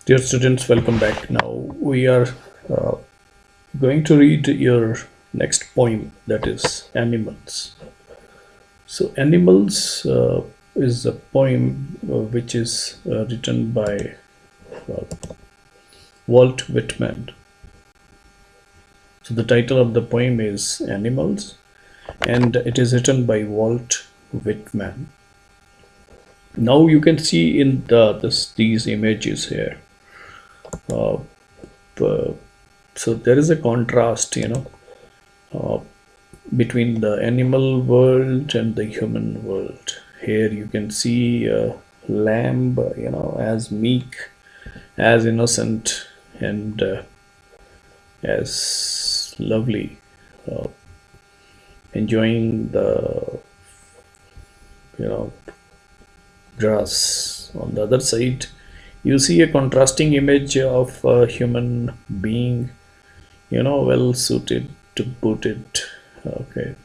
Dear students, welcome back. Now we are uh, going to read your next poem, that is Animals. So, Animals is a poem which is written by uh, Walt Whitman. So, the title of the poem is Animals, and it is written by Walt Whitman. Now you can see in these images here. Uh, so there is a contrast, uh, between the animal world and the human world. Here you can see a lamb, as meek, as innocent, and as lovely, uh, enjoying the grass. On the other side, you see a contrasting image of a human being, well suited to boot it. Okay,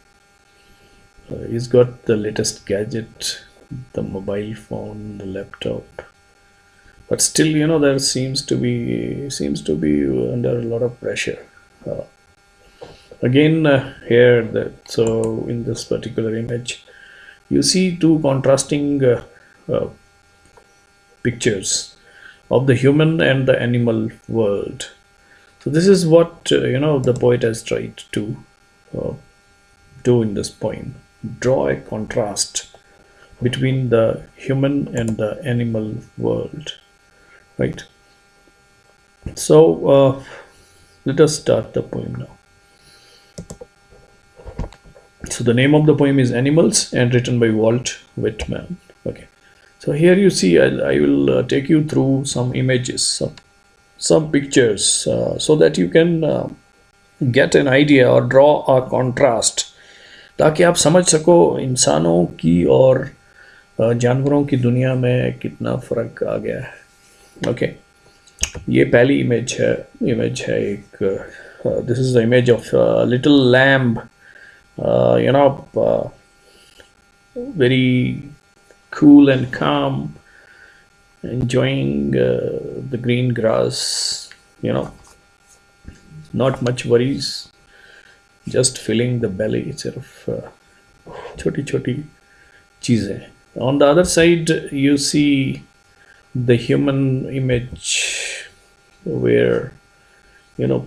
he's got the latest gadget, the mobile phone, the laptop, but still, there seems to be under a lot of pressure. Uh, Again, here so in this particular image, you see two contrasting uh, pictures of the human and the animal world. So this is what the poet has tried to uh, do in this poem: draw a contrast between the human and the animal world, right? So let us start the poem now. So the name of the poem is Animals and written by Walt Whitman. Okay. So here you see, I will take you through some images, some pictures, so that you can get an idea or draw a contrast, ताकि आप समझ सको इंसानों की और जानवरों की दुनिया में कितना फ़र्क आ गया है. ओके, ये पहली इमेज है एक, this is the image of little lamb, very cool and calm, enjoying the green grass, not much worries, just filling the belly. सिर्फ छोटी छोटी चीज़ें. On the other side, you see the human image where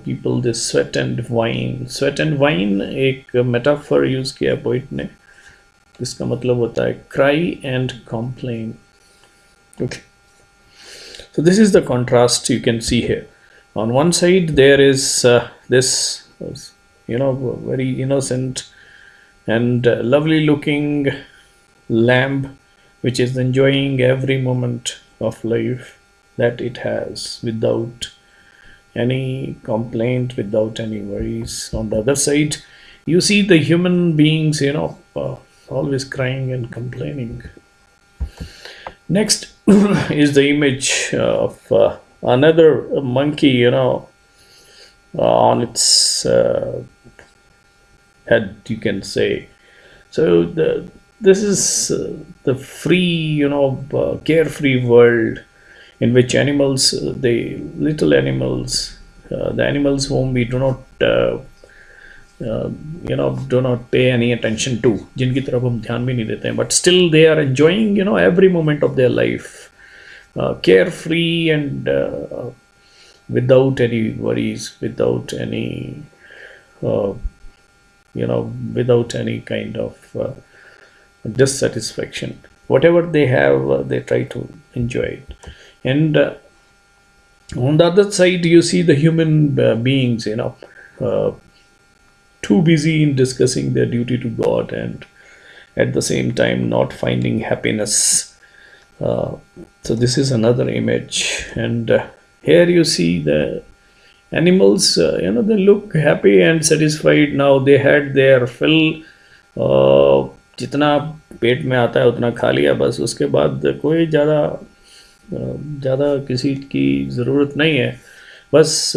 people, they sweat and whine. Sweat and whine एक metaphor use किया poet ने. इसका मतलब होता है cry and complain. Okay. So this is the contrast you can see here. On one side there is this, very innocent and lovely looking lamb, which is enjoying every moment of life that it has without any complaint, without any worries. On the other side, you see the human beings, always crying and complaining. Next is the image of another monkey, on its head, you can say. So this is the free, carefree world in which animals, the little animals, the animals whom we do not do not pay any attention to, जिनकी तरफ हम ध्यान भी नहीं देते हैं, but still they are enjoying, every moment of their life, carefree and without any worries, without any, without any kind of dissatisfaction. Whatever they have, they try to enjoy it. And on the other side, you see the human beings, too busy in discussing their duty to God and at the same time not finding happiness. So this is another image, and here you see the animals, they look happy and satisfied. Now they had their fill, जितना पेट में आता है उतना खा लिया बस, उसके बाद कोई ज़्यादा किसी की ज़रूरत नहीं है. बस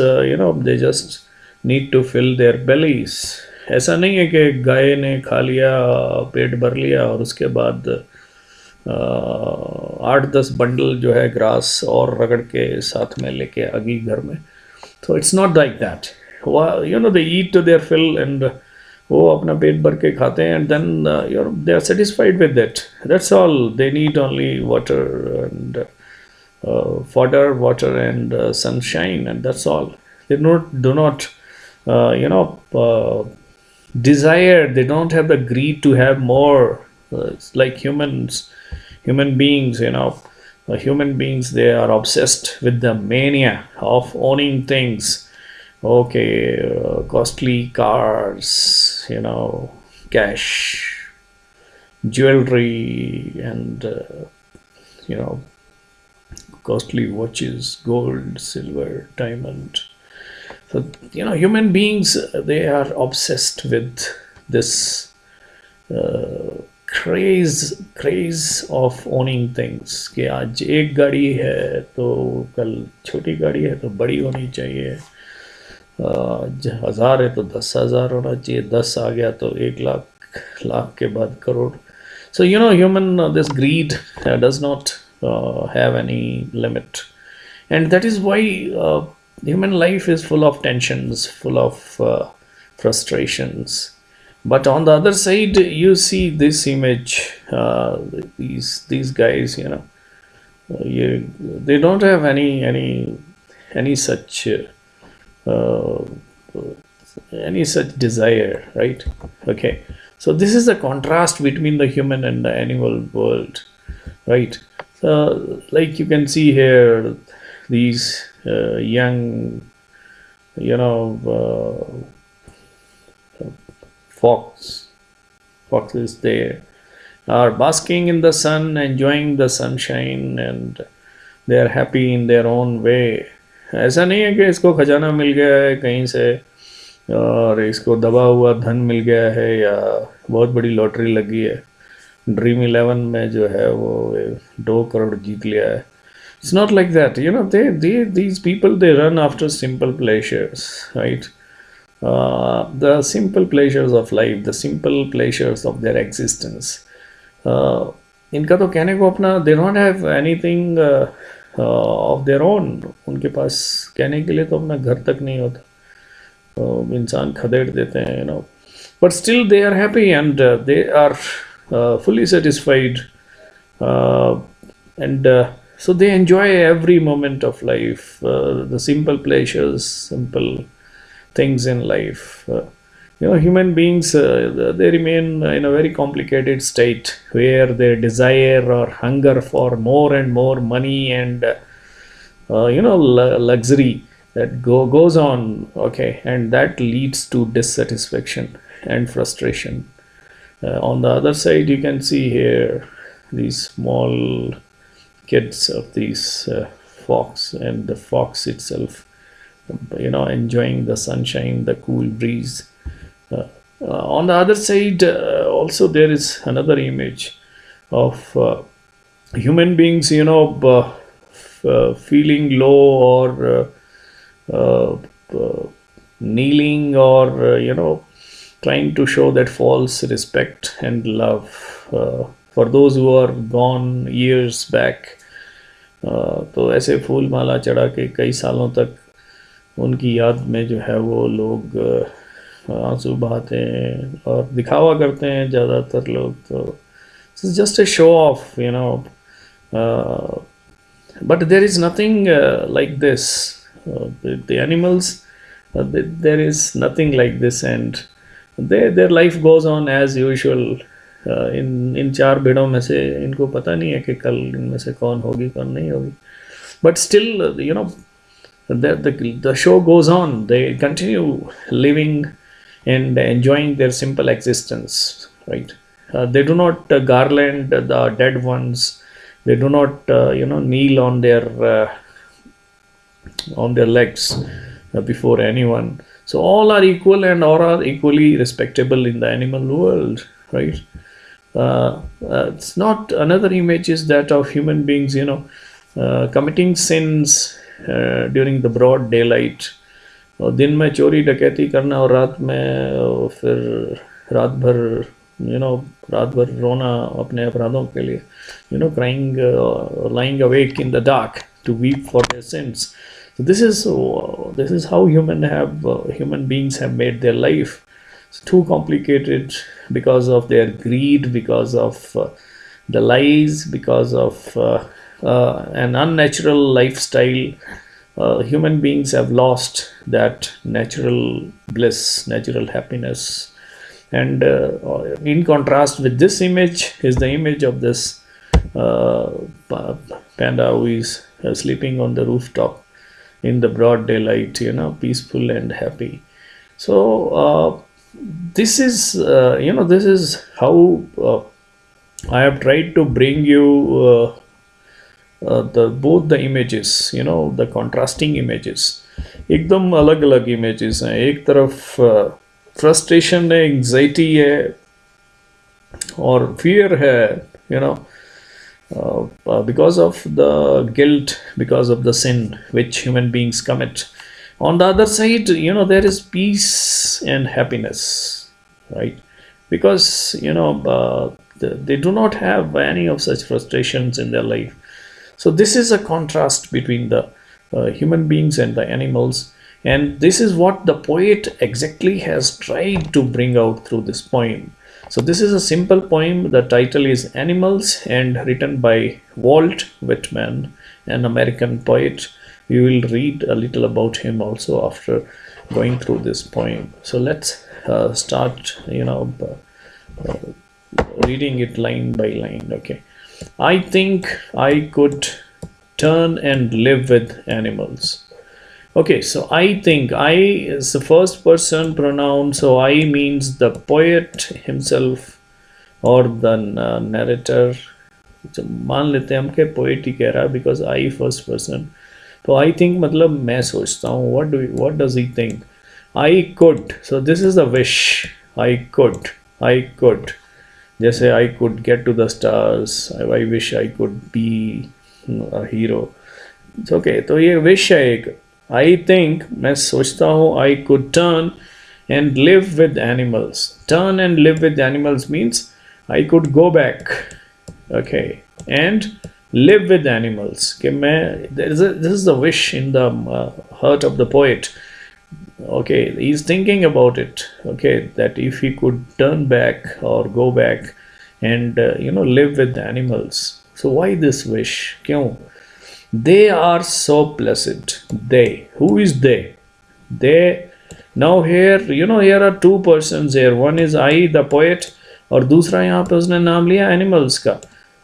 they just need to fill their bellies. ऐसा नहीं है कि गाय ने खा लिया, पेट भर लिया और उसके बाद 8-10 बंडल जो है ग्रास और रगड़ के साथ में लेके आ गई घर में. So it's not like that. They eat to their fill and वो अपना पेट भर के खाते हैं, and then they are satisfied with it. That's all. They need only water and fodder, water and sunshine, and that's all. They do not desire. They don't have the greed to have more. It's like human beings. Human beings, they are obsessed with the mania of owning things. Okay, costly cars, cash, jewelry, and costly watches, gold, silver, diamond. So human beings, they are obsessed with this craze of owning things. कि आज एक गाड़ी है तो कल छोटी गाड़ी है तो बड़ी होनी चाहिए. 1000 है तो 10,000 होना चाहिए. 10 आ गया तो 1 लाख के बाद crore. So human this greed does not have any limit, and that is why human life is full of tensions, full of frustrations. But on the other side, you see this image, these guys, they don't have any such desire, right? Okay, so this is the contrast between the human and the animal world, right? So like you can see here, these young foxes, they are basking in the sun, enjoying the sunshine, and they are happy in their own way. ऐसा नहीं है कि इसको खजाना मिल गया है कहीं से और इसको दबा हुआ धन मिल गया है या बहुत बड़ी लॉटरी लगी है. ड्रीम 11 में जो है वो 2 करोड़ जीत लिया है. It's not like that. These people, they run after simple pleasures, right? The simple pleasures of life, the simple pleasures of their existence. इनका तो कहने को अपना, they don't have anything of their own. उनके पास कहने के लिए तो अपना घर तक नहीं होता. इंसान खदेड़ देते हैं, but still they are happy and they are fully satisfied, and so they enjoy every moment of life, the simple pleasures, simple things in life. Human beings, they remain in a very complicated state where their desire or hunger for more and more money and luxury that goes on, okay, and that leads to dissatisfaction and frustration. On the other side, you can see here these small kids of these fox, and the fox itself, enjoying the sunshine, the cool breeze. On the other side, also there is another image of human beings, feeling low or kneeling or trying to show that false respect and love for those who are gone years back. तो ऐसे फूल माला चढ़ा के कई सालों तक उनकी याद में जो है वो लोग आंसू बहाते हैं और दिखावा करते हैं ज़्यादातर लोग. तो it's just a show off, but there is nothing like this. The animals, there is nothing like this, and their life goes on as usual. इन 4 भेड़ों में से इनको पता नहीं है कि कल इनमें से कौन होगी कौन नहीं होगी. But still, the show goes on. They continue living and enjoying their simple existence, right? They do not garland the dead ones. They do not, kneel on their legs before anyone. So all are equal and all are equally respectable in the animal world, right? It's not, another image is that of human beings, committing sins during the broad daylight. दिन में चोरी डकैती करना और रात में फिर रात भर रात भर रोना अपने अपराधों के लिए, crying, lying awake in the dark to weep for their sins. So this is how human beings have made their life. It's too complicated because of their greed, because of the lies, because of an unnatural lifestyle. Human beings have lost that natural bliss, natural happiness. And in contrast with this image is the image of this uh, panda who is sleeping on the rooftop in the broad daylight, peaceful and happy. So this is how I have tried to bring you the both the images, the contrasting images. एकदम अलग अलग images हैं. एक तरफ frustration है, anxiety है, और fear है, because of the guilt, because of the sin which human beings commit. On the other side, there is peace and happiness, right? Because they do not have any of such frustrations in their life. So this is a contrast between the human beings and the animals, and this is what the poet exactly has tried to bring out through this poem. So this is a simple poem. The title is Animals, and written by Walt Whitman, an American poet. We will read a little about him also after going through this poem. So let's start, reading it line by line. Okay. I think I could turn and live with animals. Okay, so I think, I is the first person pronoun, so I means the poet himself or the narrator. तो मान लेते हैं हम कि poet ही कह रहा है, because I first person. तो आई थिंक मतलब मैं सोचता हूँ. What does he think? I could, so this is the wish. I could जैसे I could get to the stars, I wish I could be a hero. Okay, तो ये wish है एक. आई थिंक, मैं सोचता हूँ, I could turn and live with animals. Turn and live with animals means I could go back, okay, and live with animals. कि मैं, this is the wish in the heart of the poet. Okay, he's thinking about it. Okay, that if he could turn back or go back and live with the animals. So why this wish? क्यों? They are so blessed. They, who is they? They. Now here, here are two persons here. One is I, the poet, और दूसरा यहाँ पे उसने नाम लिया animals का.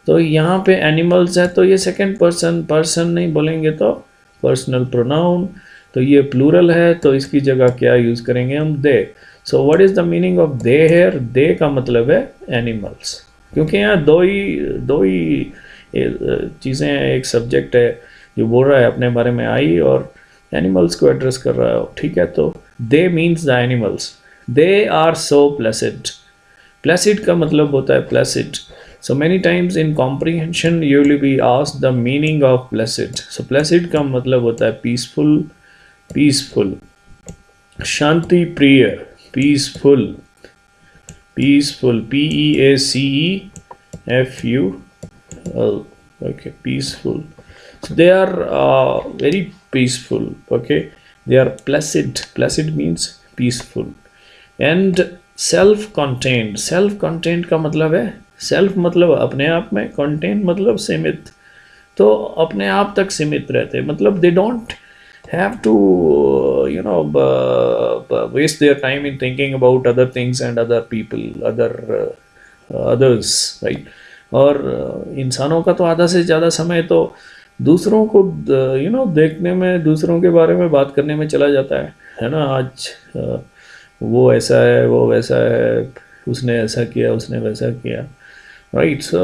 तो यहाँ पे एनिमल्स है, तो ये सेकंड पर्सन नहीं बोलेंगे तो पर्सनल प्रोनाउन. तो ये प्लूरल है, तो इसकी जगह क्या यूज़ करेंगे हम? They. So what is the meaning of they here? They का मतलब है एनिमल्स, क्योंकि यहाँ दो ही चीज़ें हैं. एक सब्जेक्ट है जो बोल रहा है अपने बारे में आई, और एनिमल्स को एड्रेस कर रहा है. ठीक है, तो they means the animals. They are so placid. Placid का मतलब होता है placid. So many times in comprehension you will be asked the meaning of placid. So placid का मतलब होता है peaceful, शांति प्रिय, peaceful, Peaceful, okay, peaceful. So they are very peaceful. Okay, they are placid. Placid means peaceful. And self-contained का मतलब है, self मतलब अपने आप में, कंटेन मतलब सीमित. तो अपने आप तक सीमित रहते, मतलब they don't have to waste their time in thinking about other things and other people, others, right. और इंसानों का तो आधा से ज़्यादा समय तो दूसरों को देखने में, दूसरों के बारे में बात करने में चला जाता है ना. आज वो ऐसा है, वो वैसा है, उसने ऐसा किया, उसने वैसा किया, राइट. सो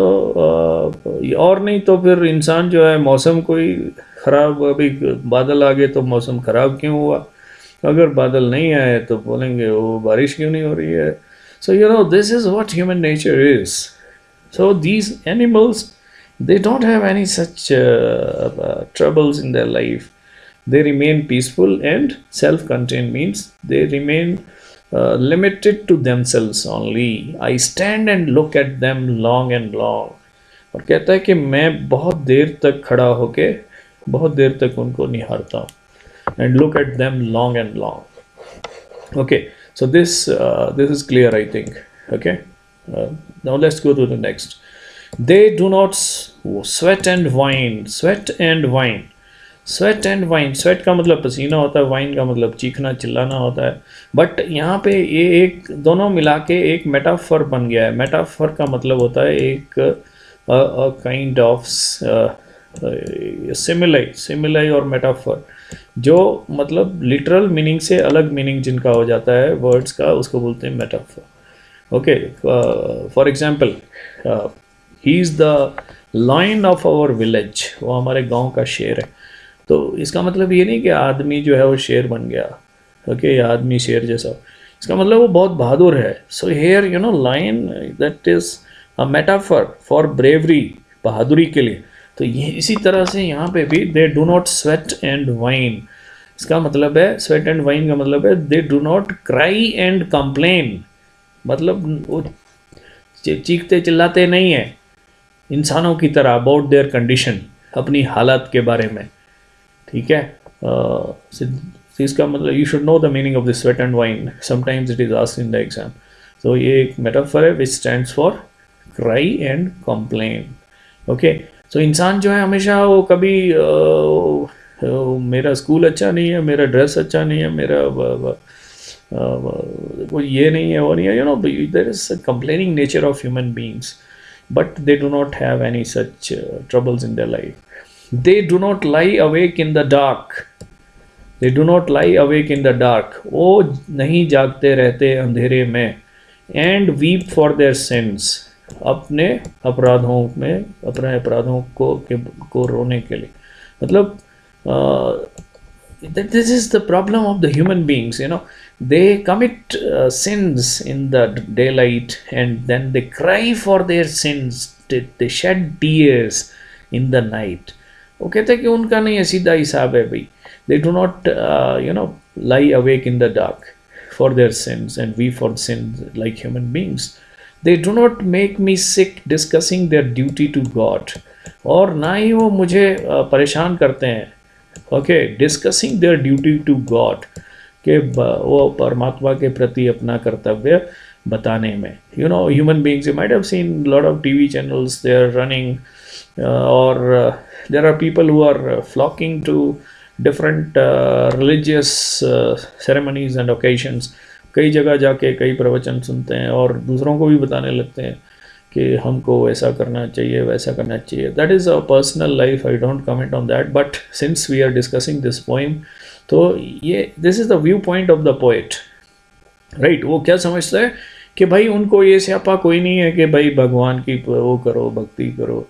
और नहीं तो फिर इंसान जो है, मौसम कोई ख़राब, अभी बादल आ गए तो मौसम ख़राब क्यों हुआ? अगर बादल नहीं आए तो बोलेंगे वो बारिश क्यों नहीं हो रही है. So this is what human nature is. So these animals, they don't have any such troubles in their life. They remain peaceful, and self-contained means they remain limited to themselves only. I stand and look at them long and long. और कहता है कि मैं बहुत देर तक खड़ा होके बहुत देर तक उनको निहारता हूँ. And look at them long and long. Okay, so this is clear, I think. Okay, now let's go to the next. They do not sweat and whine. Sweat and whine. Sweat and wine. Sweat का मतलब पसीना होता है, wine का मतलब चीखना चिल्लाना होता है. बट यहाँ पे ये एक दोनों मिला के एक मेटाफर बन गया है. मेटाफर का मतलब होता है एक काइंड ऑफ सिमिलाई और मेटाफर, जो मतलब लिटरल मीनिंग से अलग मीनिंग जिनका हो जाता है वर्ड्स का, उसको बोलते हैं metaphor. Okay, for example, he is the lion of our village. वो हमारे गांव का शेर है. तो इसका मतलब ये नहीं कि आदमी जो है वो शेर बन गया. ओके, आदमी शेर जैसा. इसका मतलब वो बहुत बहादुर है. So here you know lion, that is a metaphor for bravery, बहादुरी के लिए. तो ये इसी तरह से यहाँ पे भी दे do not sweat and wine. इसका मतलब है, स्वेट एंड वाइन का मतलब है दे do not cry and complain. मतलब वो चीखते चिल्लाते नहीं है इंसानों की तरह अबाउट देयर कंडीशन, अपनी हालत के बारे में. ठीक है, इसका मतलब you should know the meaning of the sweat and whine. Sometimes it is asked in the exam. तो ये एक मेटाफर है which stands for cry and complain. Okay, so इंसान जो है हमेशा वो कभी मेरा स्कूल अच्छा नहीं है, मेरा ड्रेस अच्छा नहीं है, मेरा वो ये नहीं है, वो नहीं है. You know, there is a complaining nature of human beings, but they do not have any such troubles in their life. They do not lie awake in the dark. They do not lie awake in the dark. वो नहीं जागते रहते अंधेरे में. And weep for their sins. अपने अपराधों को रोने के लिए. मतलब this is the problem of the human beings, you know. They commit sins in the daylight and then they cry for their sins. They shed tears in the night. वो कहते हैं कि उनका नहीं है, सीधा हिसाब है भाई. They do not lie awake in the dark for their sins and we for sins like human beings. They do not make me sick discussing their duty to God. और ना ही वो मुझे परेशान करते हैं. Okay, discussing their duty to God, कि वो परमात्मा के प्रति अपना कर्तव्य बताने में. You know, human beings, you might have seen a lot of TV channels, they are running or there are people who are flocking to different religious ceremonies and occasions. कई जगह जाके कई प्रवचन सुनते हैं और दूसरों को भी बताने लगते हैं कि हमको ऐसा करना चाहिए, वैसा करना चाहिए. That is a personal life, I don't comment on that. But since we are discussing this poem, तो ये this is the view point of the poet, right. वो क्या समझता है कि भाई उनको ये स्यापा कोई नहीं है कि भाई भगवान की वो करो, भक्ति करो,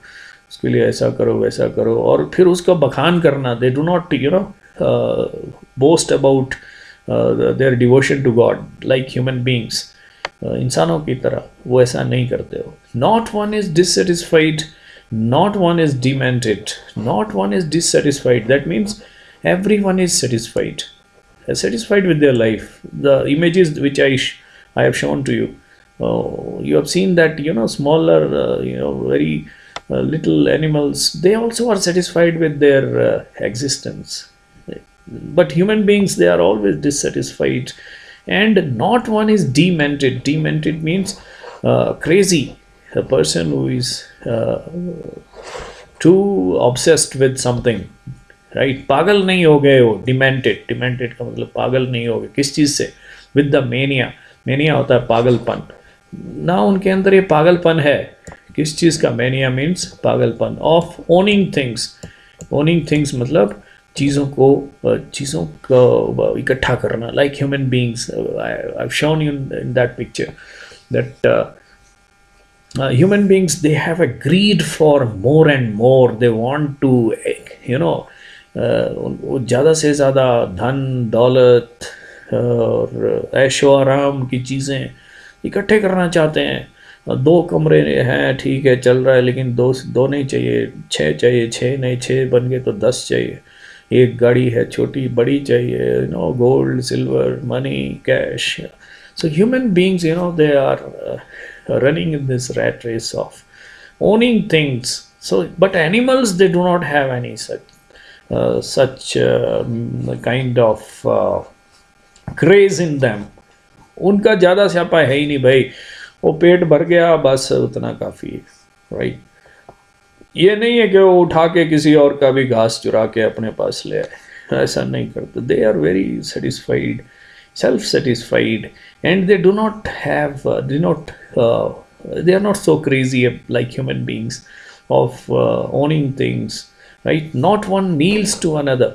उसके लिए ऐसा करो वैसा करो और फिर उसका बखान करना. They do not boast about their devotion to God like human beings. इंसानों की तरह वो ऐसा नहीं करते हो. Not one is dissatisfied, not one is demented, not one is dissatisfied. That means everyone is satisfied, satisfied with their life. The images which I have shown to you, you have seen that smaller very little animals, they also are satisfied with their existence. But human beings, they are always dissatisfied, and not one is demented. Demented means crazy, a person who is too obsessed with something, right. पागल नहीं हो गए वो. Demented, demented का मतलब पागल नहीं हो गए. किस चीज़ से? With the mania. मेनिया होता है पागलपन. ना उनके अंदर ये पागलपन है. किस चीज़ का? मेनिया मीन्स पागलपन of owning things. Owning things मतलब चीज़ों को इकट्ठा करना, like human beings. I have shown you in that picture that human beings, they have a greed for more and more. They want to ज़्यादा से ज़्यादा धन दौलत और ऐशो आराम की चीज़ें इकट्ठे करना चाहते हैं. 2 कमरे हैं, ठीक है, चल रहा है, लेकिन दो नहीं चाहिए, 6 चाहिए. 6 नहीं, 6 बन गए तो 10 चाहिए. एक गाड़ी है, छोटी बड़ी चाहिए. Gold silver money cash. So human beings, they are running in this rat race of owning things. So, but animals, they do not have any such kind of craze in them. उनका ज़्यादा स्यापा है ही नहीं भाई, वो पेट भर गया बस उतना काफ़ी है, राइट। ये नहीं है कि वो उठा के किसी और का भी घास चुरा के अपने पास ले आए, ऐसा नहीं करते। They are very satisfied, self satisfied, and they do not have they are not so crazy like human beings of owning things, right? Not one kneels to another.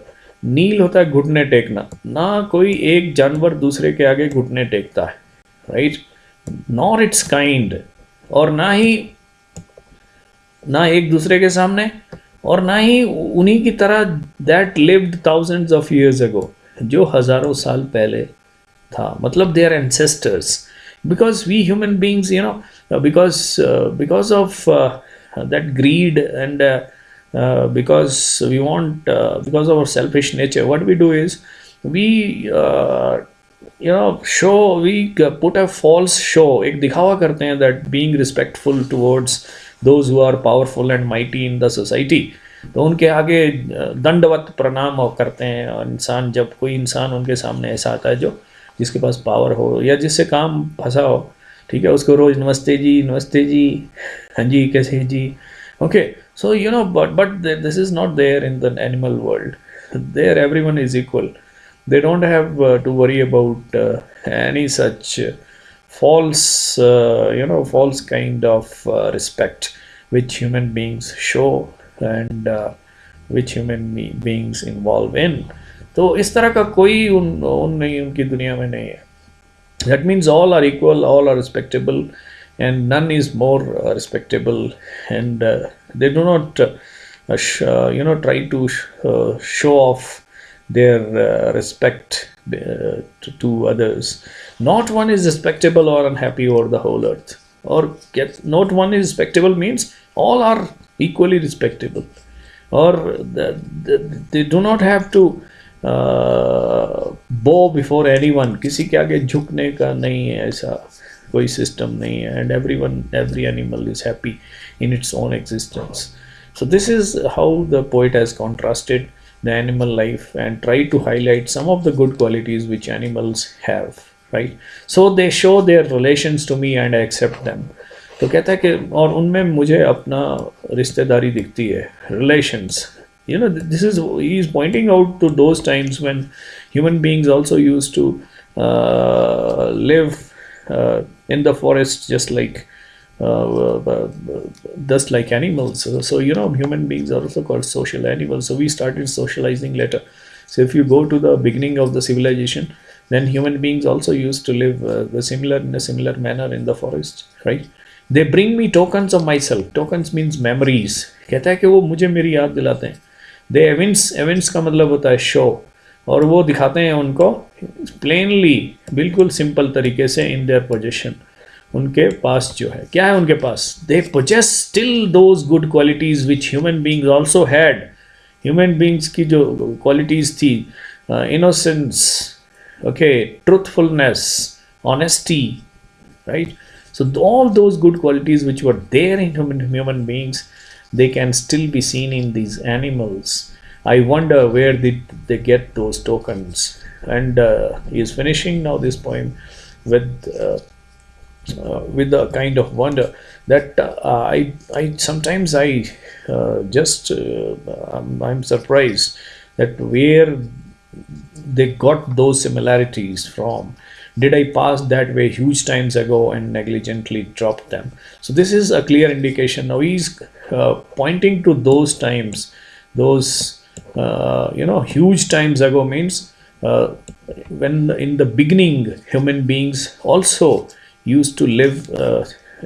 नील होता है घुटने टेकना, ना कोई एक जानवर दूसरे के आगे घुटने टेकता है, राइट? नॉर इट्स काइंड, और ना एक दूसरे के सामने, और ना ही उन्हीं की तरह that lived thousands of years ago, जो हजारों साल पहले था, मतलब they are ancestors. Because we human beings, because of that greed, and because we want, because of our selfish nature, what we do is we put a false show, एक दिखावा करते हैं, that being respectful towards those who are powerful and mighty in the society, तो उनके आगे दंडवत प्रणाम करते हैं। और इंसान, जब कोई इंसान उनके सामने ऐसा आता है जो जिसके पास पावर हो या जिससे काम फंसा हो, ठीक है, उसको रोज नमस्ते जी, हाँ जी, कैसे हैं जी, okay. So but this is not there in the animal world. There everyone is equal, they don't have to worry about any such false kind of respect which human beings show, and which human beings involve in. तो इस तरह का कोई नहीं, उनकी दुनिया में नहीं है। That means all are equal, all are respectable, and none is more respectable, and they do not try to show off their respect to others. Not one is respectable or unhappy over the whole earth, or not one is respectable means all are equally respectable, or they do not have to bow before anyone. किसी के आगे झुकने का नहीं है, ऐसा कोई system नहीं है, and every animal is happy in its own existence. So this is how the poet has contrasted the animal life and tried to highlight some of the good qualities which animals have, right? So they show their relations to me and I accept them. तो कहता है कि और उनमें मुझे अपना रिश्तेदारी दिखती है, relations. This is, he is pointing out to those times when human beings also used to live in the forest just like animals. So human beings are also called social animals. So we started socializing later. So if you go to the beginning of the civilization, then human beings also used to live in a similar manner in the forest, right? They bring me tokens of myself. Tokens means memories. कहता है कि वो मुझे मेरी याद दिलाते हैं। दे evince का मतलब होता है शो, और वो दिखाते हैं उनको प्लेनली, बिल्कुल सिंपल तरीके से, इन देयर पोजेशन, उनके पास जो है, क्या है उनके पास, they possess still those good qualities which human beings also had. Human beings की जो क्वालिटीज थी, innocence, okay, truthfulness, honesty, right? So all those good qualities which were there in human beings, they can still be seen in these animals. I wonder where did they get those tokens. And he is finishing now this poem with a kind of wonder that I'm surprised that where they got those similarities from. Did I pass that way huge times ago and negligently dropped them? So this is a clear indication. Now he's pointing to those times, those huge times ago means when in the beginning human beings also used to live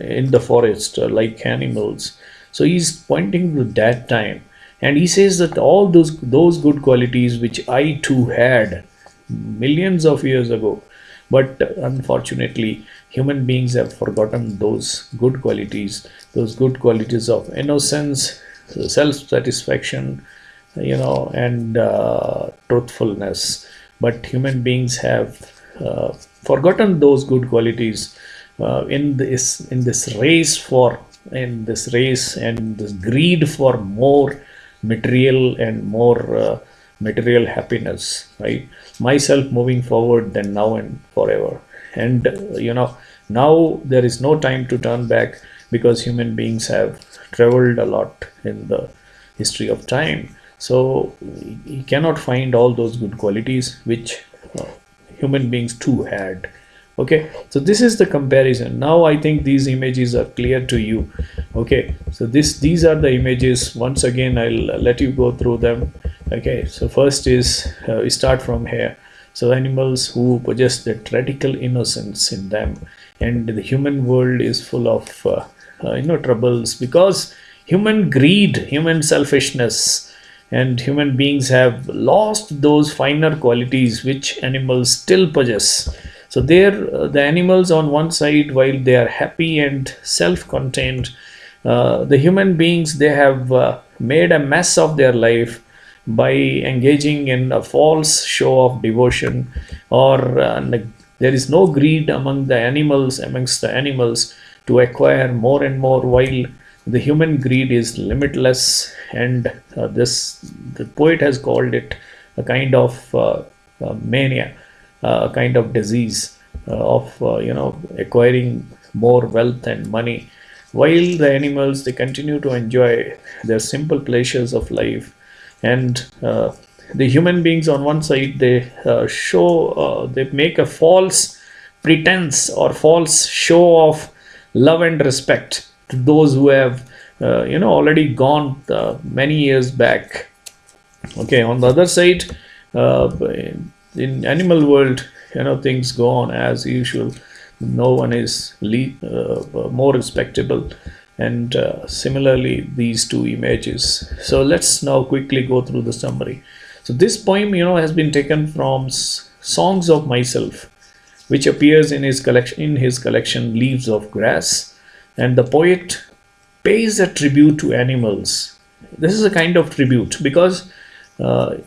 in the forest like animals. So he's pointing to that time, and he says that all those good qualities which I too had millions of years ago. But unfortunately, human beings have forgotten those good qualities of innocence, self-satisfaction, and truthfulness. But human beings have forgotten those good qualities in this race and this greed for more material and more material happiness, right? Myself moving forward then now and forever. And now there is no time to turn back, because human beings have traveled a lot in the history of time. So you cannot find all those good qualities which human beings too had. Okay, so this is the comparison. Now I think these images are clear to you. Okay, so these are the images. Once again, I'll let you go through them. Okay, so first is we start from here. So animals who possess that radical innocence in them, and the human world is full of troubles, because human greed, human selfishness, and human beings have lost those finer qualities which animals still possess. So there, the animals on one side, while they are happy and self-contained, the human beings, they have made a mess of their life by engaging in a false show of devotion, or there is no greed amongst the animals to acquire more and more, while the human greed is limitless. And the poet has called it a kind of mania, a kind of disease of acquiring more wealth and money, while the animals, they continue to enjoy their simple pleasures of life. And the human beings on one side, they they make a false pretense or false show of love and respect to those who have already gone many years back. Okay, on the other side, in animal world, things go on as usual. No one is more respectable. And similarly, these two images. So let's now quickly go through the summary. So this poem, has been taken from Songs of Myself, which appears in his collection Leaves of Grass. And the poet pays a tribute to animals. This is a kind of tribute, because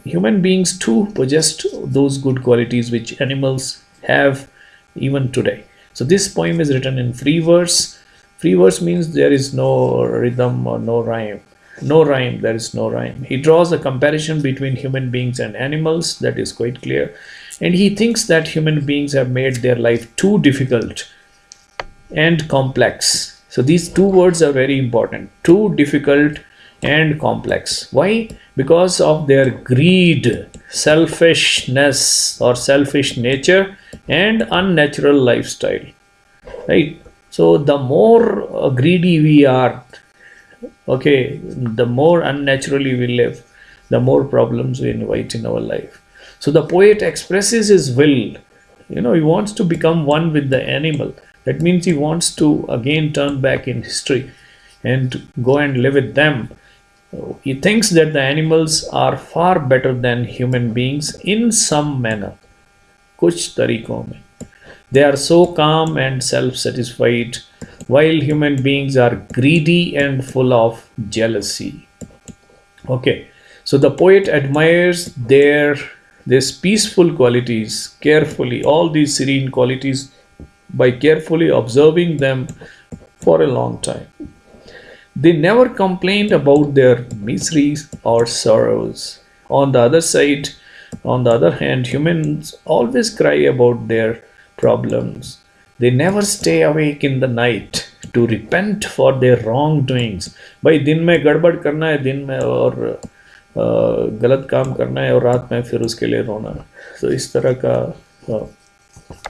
human beings too possessed those good qualities which animals have even today. So this poem is written in free verse. Free verse means there is no rhythm or no rhyme. No rhyme, there is no rhyme. He draws a comparison between human beings and animals, that is quite clear. And he thinks that human beings have made their life too difficult and complex. So these two words are very important: too difficult and complex. Why? Because of their greed, selfishness or selfish nature, and unnatural lifestyle. Right? So the more greedy we are, okay, the more unnaturally we live, the more problems we invite in our life. So the poet expresses his will. He wants to become one with the animal. That means he wants to again turn back in history and go and live with them. He thinks that the animals are far better than human beings in some manner. Kuch tarikon mein. They are so calm and self-satisfied, while human beings are greedy and full of jealousy. Okay, so the poet admires these peaceful qualities carefully, all these serene qualities, by carefully observing them for a long time. They never complained about their miseries or sorrows. On the other hand, humans always cry about their problems. They never stay awake in the night to repent for their wrongdoings. भाई दिन में गड़बड़ करना है, दिन में और गलत काम करना है, और रात में फिर उसके लिए रोना. तो इस तरह का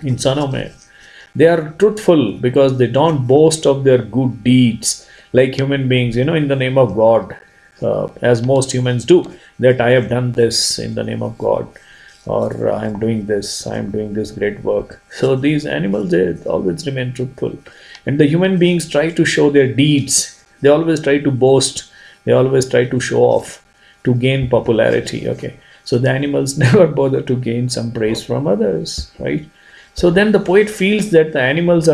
इंसानों में, they are truthful because they don't boast of their good deeds like human beings, in the name of God, as most humans do, that I have done this in the name of God, or I am doing this great work. So these animals, they always remain truthful. And the human beings try to show their deeds. They always try to boast. They always try to show off to gain popularity. Okay. So the animals never bother to gain some praise from others, right? So then the poet feels that the animals are